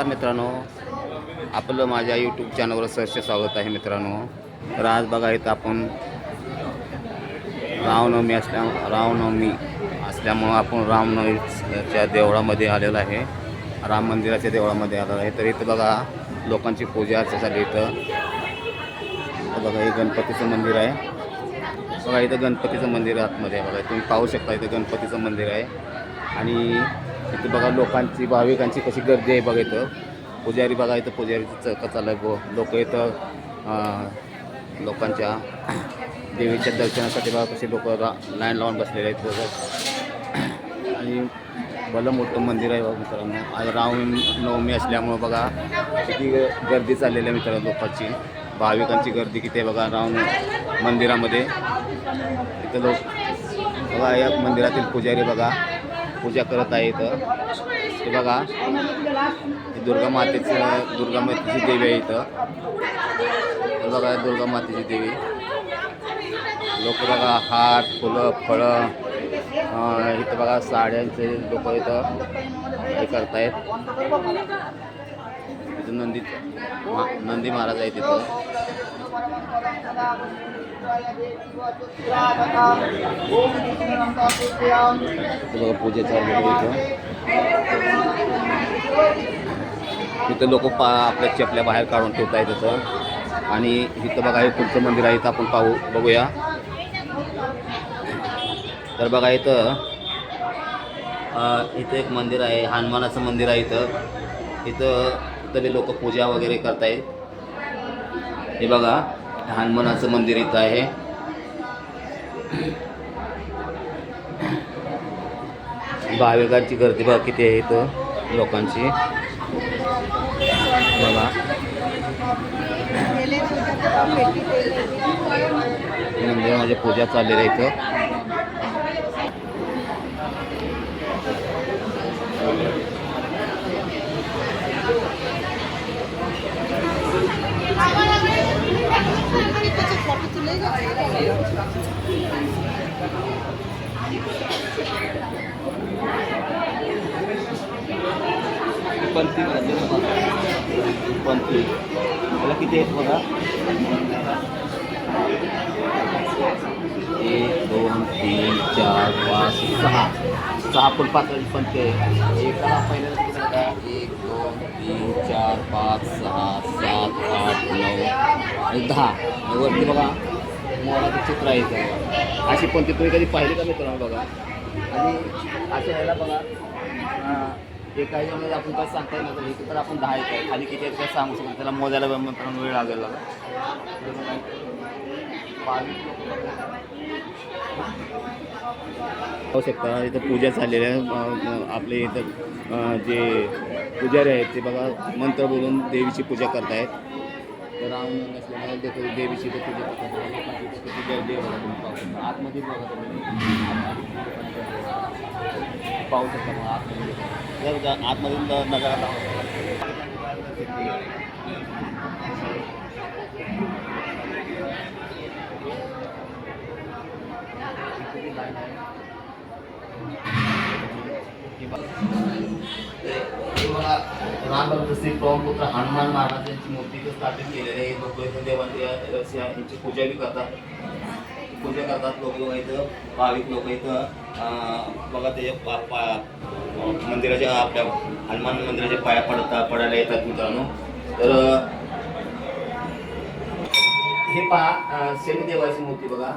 मित्रांनो, आपलं माझ्या यूट्यूब चॅनलवर सहर्ष स्वागत आहे मित्रांनो. तर आज बघा इथं आपण रामनवमी असल्यामुळं आपण रामनवमीच्या देवळामध्ये आलेलो आहे, राम मंदिराच्या देवळामध्ये आलेलो आहे. तर इथं बघा लोकांची पूजा अर्चा झाली. इथं बघा हे गणपतीचं मंदिर आहे. बघा इथं गणपतीचं मंदिर आतमध्ये आहे. बघा तुम्ही पाहू शकता, इथं गणपतीचं मंदिर आहे. आणि इथं बघा लोकांची, भाविकांची कशी गर्दी आहे बघा. इथं पुजारी बघा, इथं पुजारीचं चर्चा चालू आहे. लोक इथं लोकांच्या देवीच्या दर्शनासाठी बघा कसे लोक लाईन लावून बसलेले आहेत बघा. आणि भलं मोठं मंदिर आहे बघा मित्रांनो. आज रामनवमी असल्यामुळं बघा किती गर्दी चाललेली आहे मित्रांनो. लोकांची, भाविकांची गर्दी किती आहे बघा राम मंदिरामध्ये. इथं लोक बघा, या मंदिरातील पुजारी बघा पूजा करत आहे. इथं हे बघा दुर्गा मातेची देवी आहे. इथं बघा दुर्गा मातेची देवी. लोक बघा हार, फुलं, फळं, इथं बघा साड्यांचे लोक इथं हे करतायत. इथं नंदी महाराज आहे तिथं. बघा पूजा चालू आहे इथं लोक आपल्या चपल्या बाहेर काढून ठेवत आहेत इथं. आणि इथं बघा हे पुढचं मंदिर आहे. इथं आपण बघूया. तर बघा इथं एक मंदिर आहे, हनुमानाचं मंदिर आहे. इथं लोक पूजा वगैरे करतायत. हे बघा हनुमानाचं मंदिर इथं आहे. भाविकांची गर्दी बघा किती आहे इथं लोकांची. बघा मंदिरामध्ये पूजा चाललेली आहे इथं. पंथी मला किती आहेत बघा. 1 2 3 4 5 6 फुल पातळी पंथी आहे. एका पहिल्याला किती बघा, 1 2 3 4 5 6 7 8 9 आणि 10. वरती बघा मोराचं चित्र आहे इथं. अशी पंथी तुम्ही कधी पाहिली का मित्रांनो बघा. आणि अशा ह्याला बघा एका ह्याच्यामध्ये आपण काय सांगता येईल ना, इथे तर आपण 10 येत आहे, खाली किती आहेत काय सांगू शकतो. त्याला मोजायला मित्रांनो वेळ लागेल. पाहू शकता इथं पूजा झालेली आहे. आपले इथं जे पुजारी आहेत ते बघा मंत्र बोलून देवीची पूजा करतायत. तर राम असल्यामुळे देवीची पूजा करतात. गर्दी आहे बघा तुम्ही पाहू शकता. आतमध्ये बघा तुम्ही पाहू शकता. मग आतमध्ये नजारा रामभक्त श्री पवनपुत्र हनुमान महाराजांची मूर्ती इथं स्थापित केलेली आहे. लोक इथं देवांची पूजा बी करतात. लोक इथं भाविक लोक इथं बघा त्याच्या मंदिराच्या, आपल्या हनुमान मंदिराच्या पाया पडायला येतात मित्रांनो. तर हे पहा शनिदेवाची मूर्ती बघा.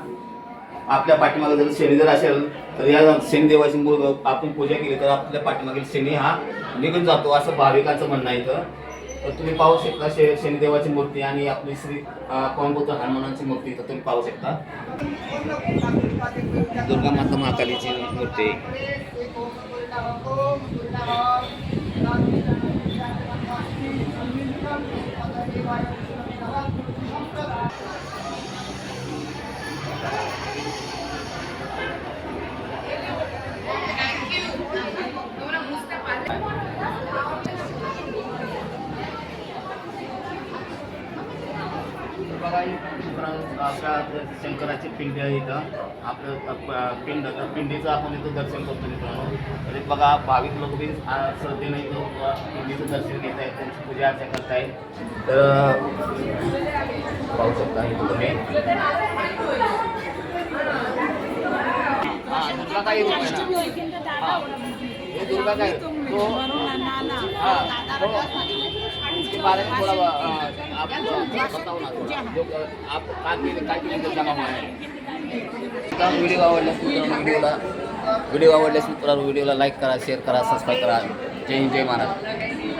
आपल्या पाठीमागे जर शनी जर असेल तर या शनिदेवाची आपण पूजा केली तर आपल्या मागील शनी हा निघून जातो, असं भाविकांचं म्हणणं आहे इथं. तर तुम्ही पाहू शकता शनिदेवाची मूर्ती आणि आपली श्री पवनपुत्र हनुमानाची मूर्ती इथं तुम्ही पाहू शकता. दुर्गा माता महाकालीची मूर्ती. बघा मित्रांनो आपल्या शंकराची पिंडी आहे इथं आपलं पिंड तर पिंडीचं आपण इथं दर्शन करतो मित्रांनो. तर हे बघा भाविक लोक बी श्रद्धेने इथं पिंडीचं दर्शन घेत आहेत, त्यांची पूजा अर्चा करतायत. तर पाहू शकता इथं तुम्ही दुर्गा काय हे दुर्गा काय तो हां तो इसके बारे में थोड़ा आप बताओ ना थोड़ा जो आप काय केलं जमा होणार व्हिडिओ आवडल्यास मित्रांनो व्हिडिओला लाईक करा, शेअर करा, सबस्क्राईब करा. जय हिंद, जय महाराज.